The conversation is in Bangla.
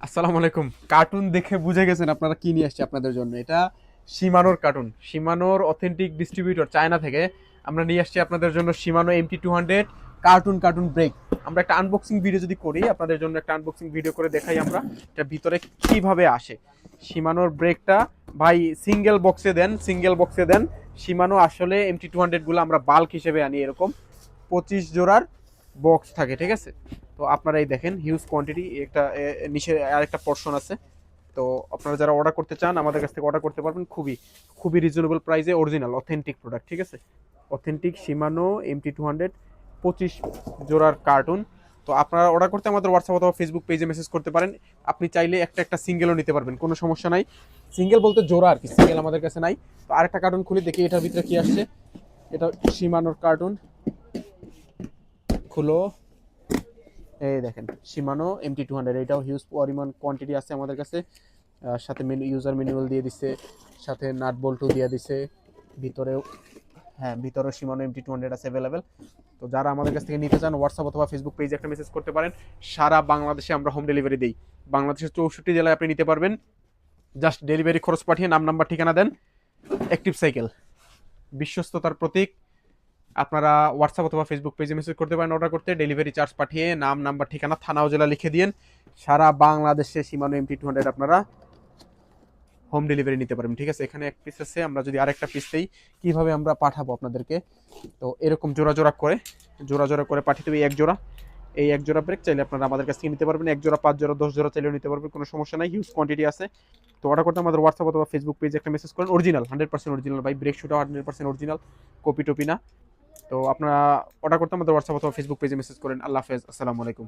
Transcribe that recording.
আসসালামু আলাইকুম। কার্টুন দেখে বুঝে গেছেন আপনারা কি নিয়ে আসছে আপনাদের জন্য। এটা শিমানোর কার্টুন, শিমানোর অথেন্টিক ডিস্ট্রিবিউটর চায়না থেকে আমরা নিয়ে আসছি আপনাদের জন্য শিমানো MT200 কার্টুন ব্রেক। আমরা একটা আনবক্সিং ভিডিও যদি করি আপনাদের জন্য, একটা আনবক্সিং ভিডিও করে দেখাই আমরা এটা ভিতরে কিভাবে আসে। শিমানোর ব্রেকটা ভাই সিঙ্গেল বক্সে দেন। শিমানো আসলে MT200 গুলো আমরা বাল্ক হিসেবে আনি, এরকম 25 জোড়ার বক্স থাকে, ঠিক আছে। তো আপনারা এই দেখেন হিউজ কোয়ান্টিটি, একটা নিচে আরেকটা পোর্শন আছে। তো আপনারা যারা অর্ডার করতে চান আমাদের কাছ থেকে অর্ডার করতে পারবেন খুবই খুবই রিজনেবল প্রাইসে, অরিজিনাল অথেন্টিক প্রোডাক্ট, ঠিক আছে। অথেন্টিক শিমানো MT200 25 জোড়ার কার্টুন। তো আপনারা অর্ডার করতে আমাদের হোয়াটসঅ্যাপ অথবা ফেসবুক পেজে মেসেজ করতে পারেন। আপনি চাইলে একটা একটা সিঙ্গেলও নিতে পারবেন, কোনো সমস্যা নাই। সিঙ্গেল বলতে জোড়া আর কি, সিঙ্গেল আমাদের কাছে নাই। তো আরেকটা কার্টুন খুলে দেখি এটার ভিতরে কি আসছে। এটা শিমানোর কার্টুন খুলো, এই দেখেন শিমানো MT200, এটাও হিউজ পরিমাণ কোয়ান্টিটি আছে আমাদের কাছে। সাথে ইউজার ম্যানুয়াল দিয়ে দিছে, সাথে নাট বল্টু দিয়ে দিছে ভিতরেও। হ্যাঁ, ভিতরে শিমানো MT200 আছে অ্যাভেলেবেল। তো যারা আমাদের কাছ থেকে নিতে চান হোয়াটসঅ্যাপ অথবা ফেসবুক পেজে একটা মেসেজ করতে পারেন। সারা বাংলাদেশে আমরা হোম ডেলিভারি দিই। বাংলাদেশের 64 জেলায় আপনি নিতে পারবেন। জাস্ট ডেলিভারি খরচ পাঠিয়ে নাম নাম্বার ঠিকানা দেন। অ্যাক্টিভ সাইকেল, বিশ্বস্ততার প্রতীক। আপনারা হোয়াটসঅ্যাপ অথবা ফেসবুক পেজে মেসেজ করতে পারেন অর্ডার করতে। ডেলিভারি চার্জ পাঠিয়ে নাম নাম্বার ঠিকানা থানা ও জেলা লিখে দিন। সারা বাংলাদেশে শিমানো MT200 আপনারা হোম ডেলিভারি নিতে পারবেন, ঠিক আছে। এখানে এক পিস আছে, আমরা যদি আরেকটা পিস দেই কিভাবে আমরা পাঠাবো আপনাদেরকে। তো এরকম জোড়া জোড়া করে পাঠিয়ে দেবে এক জোড়া। এই এক জোড়া ব্রেক চাইলে আপনারা আমাদের কাছ থেকে নিতে পারবেন, এক জোড়া 5 জোড়া 10 জোড়া চাইলেও নিতে পারবেন, কোনো সমস্যা নাই, হিউজ কোয়ান্টিটি আছে। তো অর্ডার করতে আমাদের হোয়াটসঅ্যাপ অথবা ফেসবুক পেজে একটা মেসেজ করেন। অরিজিনাল 100% অরিজিনাল ভাই, ব্রেক শুটাও 100% অরিজিনাল, কপি টপি না। তো আপনারা অর্ডার করতে আমাদের হোয়াটসঅ্যাপ অথবা ফেসবুক পেজে মেসেজ করেন। আল্লাহ হাফেজ, আসসালামু আলাইকুম।